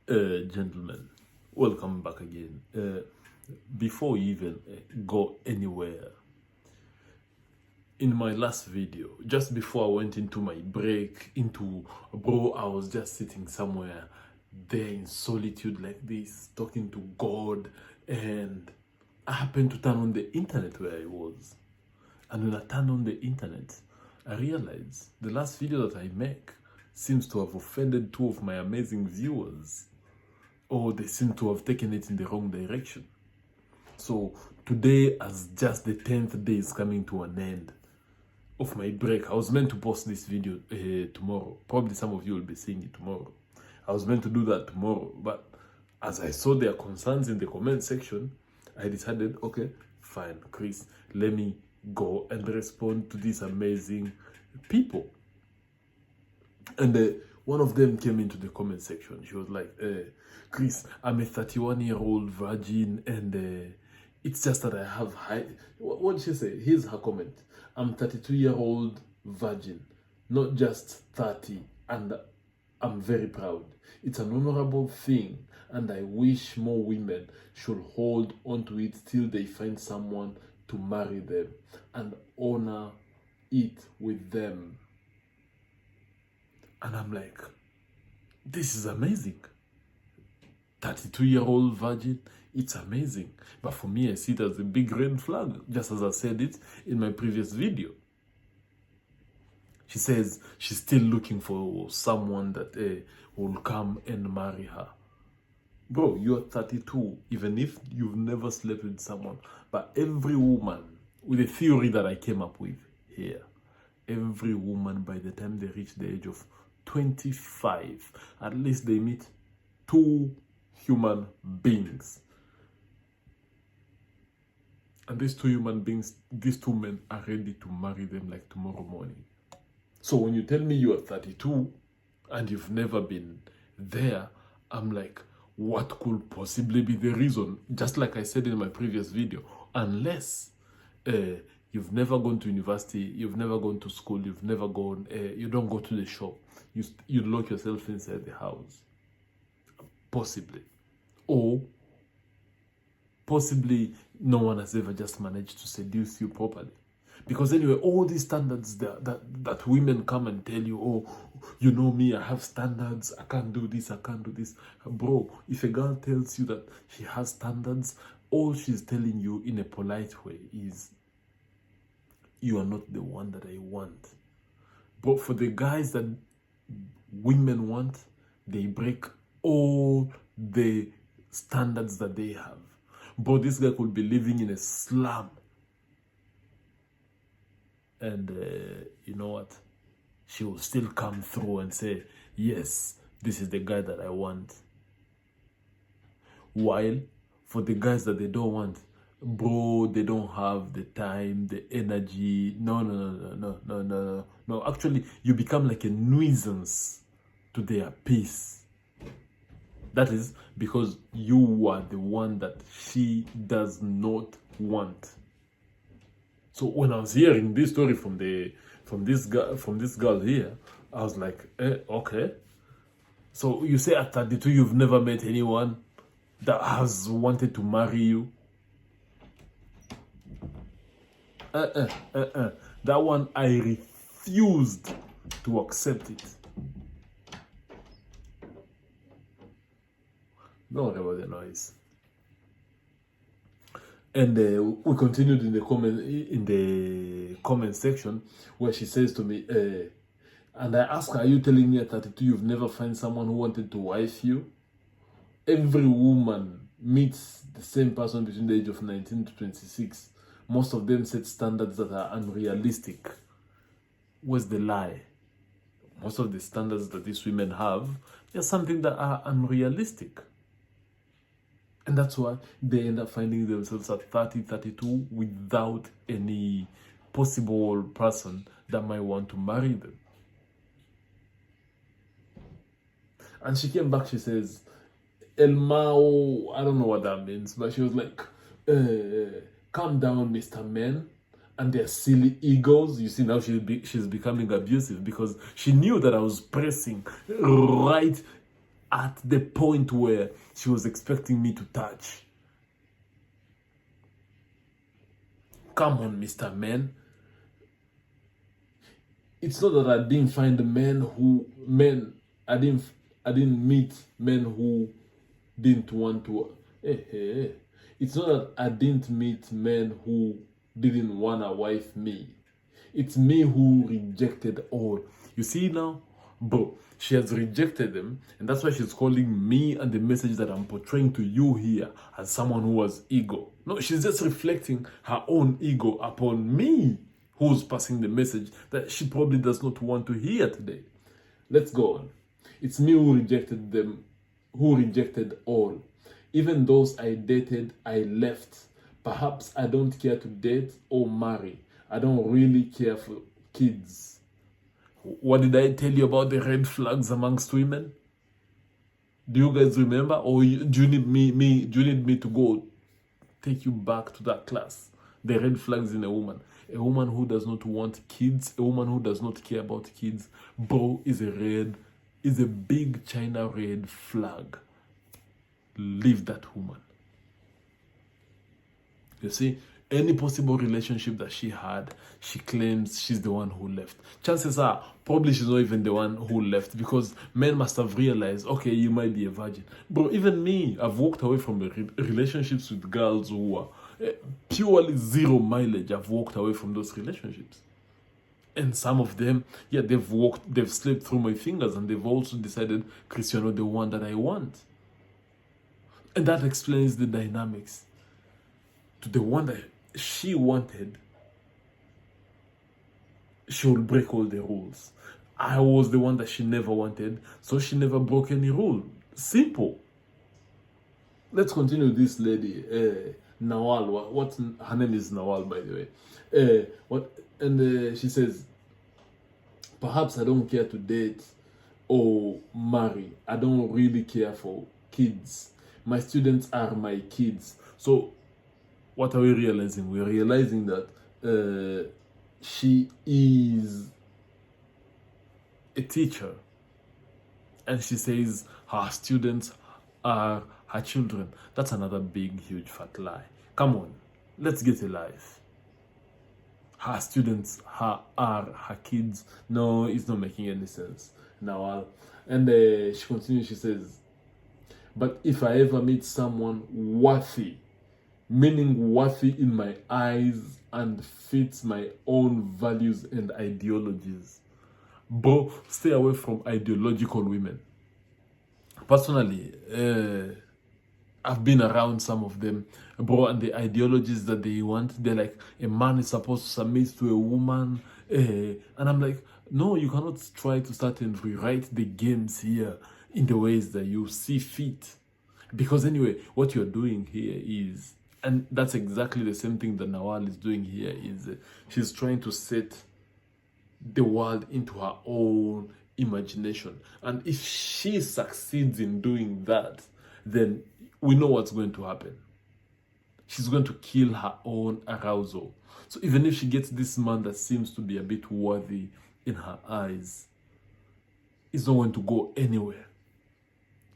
Gentlemen, welcome back again. Before you even go anywhere, in my last video, just before I went into my break, I was just sitting somewhere there in solitude like this, talking to God, and I happened to turn on the internet where I was. And when I turned on the internet, I realized the last video that I make seems to have offended two of my amazing viewers, or they seem to have taken it in the wrong direction. So today, as just the 10th day is coming to an end of my break, I was meant to post this video tomorrow. Probably some of you will be seeing it tomorrow. I was meant to do that tomorrow, but as I saw their concerns in the comment section, I decided, okay, fine, Chris, let me go and respond to these amazing people. And one of them came into the comment section. She was like, Chris, I'm a 31-year-old virgin, and it's just that I have high... What did she say? Here's her comment. I'm 32-year-old virgin, not just 30, and I'm very proud. It's an honorable thing, and I wish more women should hold onto it till they find someone to marry them and honor it with them. And I'm like, this is amazing. 32-year-old virgin, it's amazing. But for me, I see it as a big red flag, just as I said it in my previous video. She says she's still looking for someone that will come and marry her. Bro, you're 32, even if you've never slept with someone. But every woman, with a theory that I came up with here, every woman, by the time they reach the age of 25, at least they meet two human beings. And these two human beings, these two men are ready to marry them like tomorrow morning. So when you tell me you are 32 and you've never been there, I'm like, what could possibly be the reason? Just like I said in my previous video, unless you've never gone to university, you've never gone to school, you've never gone, you don't go to the shop, you lock yourself inside the house. Possibly. Or possibly no one has ever just managed to seduce you properly. Because anyway, all these standards that women come and tell you, oh, you know me, I have standards, I can't do this, I can't do this. Bro, if a girl tells you that she has standards, all she's telling you in a polite way is, you are not the one that I want. But for the guys that women want, they break all the standards that they have. But this guy could be living in a slum. And you know what? She will still come through and say, yes, this is the guy that I want. While for the guys that they don't want, bro, they don't have the time, the energy. No. Actually, you become like a nuisance to their peace. That is because you are the one that she does not want. So when I was hearing this story from this girl here, I was like, okay. So you say at 32 you've never met anyone that has wanted to marry you? That one, I refused to accept it. Don't worry about the noise. And we continued in the comment section, where she says to me, and I ask her, are you telling me at 32 you've never found someone who wanted to wife you? Every woman meets the same person between the age of 19 to 26. Most of them set standards that are unrealistic. Where's the lie? Most of the standards that these women have, they're something that are unrealistic. And that's why they end up finding themselves at 30, 32 without any possible person that might want to marry them. And she came back, she says, El Mao, I don't know what that means, but she was like, calm down, Mr. Men, and their silly egos. You see, now she's becoming abusive because she knew that I was pressing right at the point where she was expecting me to touch. Come on, Mr. Man. It's not that I didn't find I didn't meet men who didn't want to. It's not that I didn't meet men who didn't wanna wife me. It's me who rejected all. You see now, bro, she has rejected them, and that's why she's calling me and the message that I'm portraying to you here as someone who has ego. No, she's just reflecting her own ego upon me, who's passing the message that she probably does not want to hear today. Let's go on. It's me who rejected them, who rejected all. Even those I dated, I left. Perhaps I don't care to date or marry. I don't really care for kids. What did I tell you about the red flags amongst women? Do you guys remember? Or do you need me to go take you back to that class? The red flags in a woman. A woman who does not want kids, a woman who does not care about kids, bro, is a big China red flag. Leave that woman. You see, any possible relationship that she had, she claims she's the one who left. Chances are, probably she's not even the one who left, because men must have realized, okay, you might be a virgin. Bro, even me, I've walked away from relationships with girls who are purely zero mileage. I've walked away from those relationships. And some of them, yeah, they've slipped through my fingers, and they've also decided, Cristiano, the one that I want. And that explains the dynamics. To the one that she wanted, she will break all the rules. I was the one that she never wanted, so she never broke any rule. Simple. Let's continue with this lady, Nawal. Her name is Nawal, by the way. She says, perhaps I don't care to date or marry. I don't really care for kids. My students are my kids. So what are we realizing? We're realizing that she is a teacher, and she says her students are her children. That's another big, huge, fat lie. Come on, let's get a life. Her students are her kids. No, it's not making any sense. Now, and she continues, she says, but if I ever meet someone worthy, meaning worthy in my eyes and fits my own values and ideologies, bro, stay away from ideological women. Personally, I've been around some of them, bro, and the ideologies that they want, they're like, a man is supposed to submit to a woman, and I'm like, no, you cannot try to start and rewrite the games here in the ways that you see fit. Because anyway, what you're doing here is, and that's exactly the same thing that Nawal is doing here, is she's trying to set the world into her own imagination. And if she succeeds in doing that, then we know what's going to happen. She's going to kill her own arousal. So even if she gets this man that seems to be a bit worthy in her eyes, it's not going to go anywhere.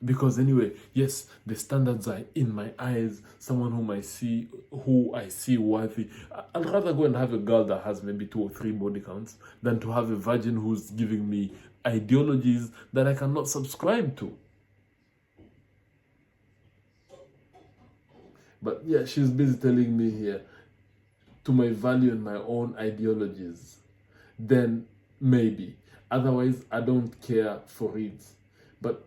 Because anyway, yes, the standards are in my eyes, someone who I see worthy. I'd rather go and have a girl that has maybe 2 or 3 body counts than to have a virgin who's giving me ideologies that I cannot subscribe to. But yeah, she's busy telling me here, to my value and my own ideologies, then maybe. Otherwise, I don't care for it. But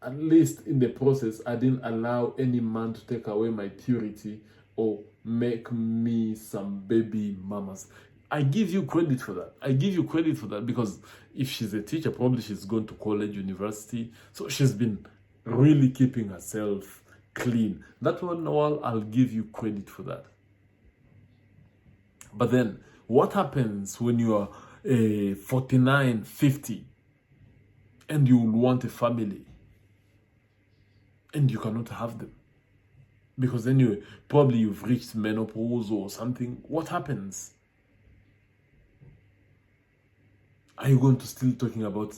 at least in the process, I didn't allow any man to take away my purity or make me some baby mamas. I give you credit for that. I give you credit for that, because if she's a teacher, probably she's gone to college, university. So she's been really keeping herself clean. That one, Nawal, I'll give you credit for that. But then, what happens when you are 49, 50, and you want a family, and you cannot have them? Because anyway, probably you've reached menopause or something. What happens? Are you going to still talking about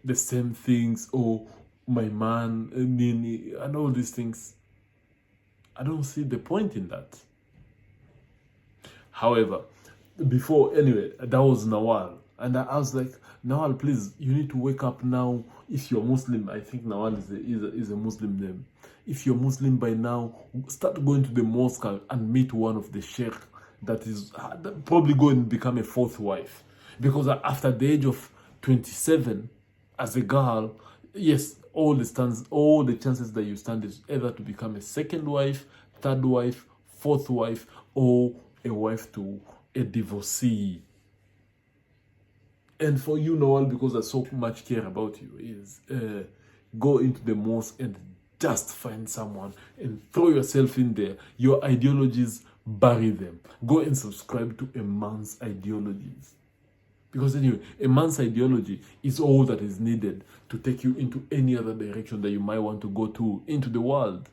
the same things, or my man, Nini, and all these things. I don't see the point in that. However, anyway, that was Nawal. And I was like, Nawal, please, you need to wake up now. If you're Muslim, I think Nawal is a Muslim name. If you're Muslim by now, start going to the mosque and meet one of the sheikh that is probably going to become a fourth wife. Because after the age of 27, as a girl, yes, all the chances that you stand is either to become a second wife, third wife, fourth wife, or a wife to a divorcee. And for you, Noel, because I so much care about you, is go into the mosque and just find someone and throw yourself in there. Your ideologies, bury them. Go and subscribe to a man's ideologies. Because anyway, a man's ideology is all that is needed to take you into any other direction that you might want to go to into the world.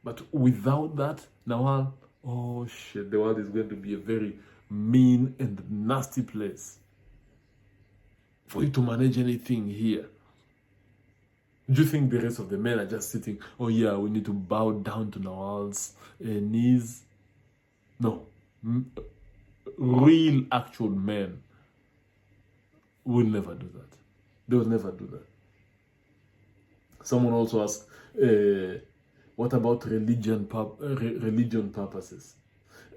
But without that, Nawal, oh shit, the world is going to be a very mean and nasty place for you to manage anything here. Do you think the rest of the men are just sitting, oh yeah, we need to bow down to Nawal's knees? No. Real, actual men will never do that. They will never do that. Someone also asked, what about religion purposes?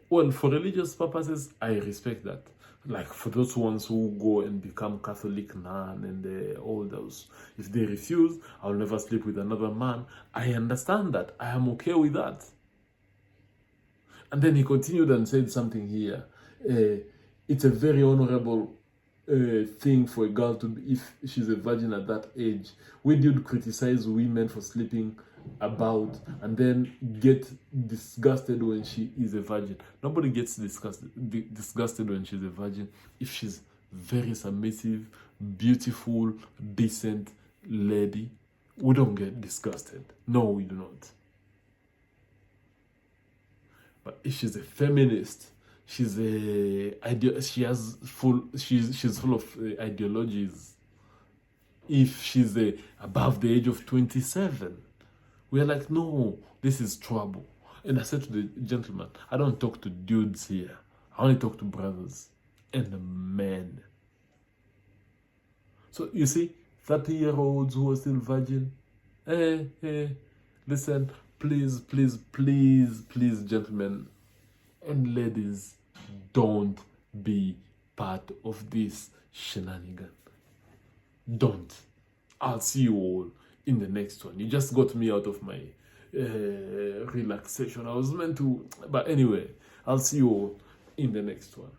Well, for religious purposes, I respect that. Like for those ones who go and become Catholic nun and all those, if they refuse, I'll never sleep with another man. I understand that. I am okay with that. And then he continued and said something here. It's a very honorable thing for a girl to be, if she's a virgin at that age. We did criticize women for sleeping about and then get disgusted when she is a virgin. Nobody gets disgusted when she's a virgin if she's very submissive, beautiful, decent lady. We don't get disgusted. No, we do not. But if she's a feminist, she's full of ideologies. If she's above the age of 27, we are like, no, this is trouble. And I said to the gentleman, I don't talk to dudes here. I only talk to brothers and men. So you see, 30-year-olds who are still virgin, listen, please, gentlemen and ladies, don't be part of this shenanigan. Don't. I'll see you all in the next one. You just got me out of my relaxation. I was meant to, but anyway, I'll see you all in the next one.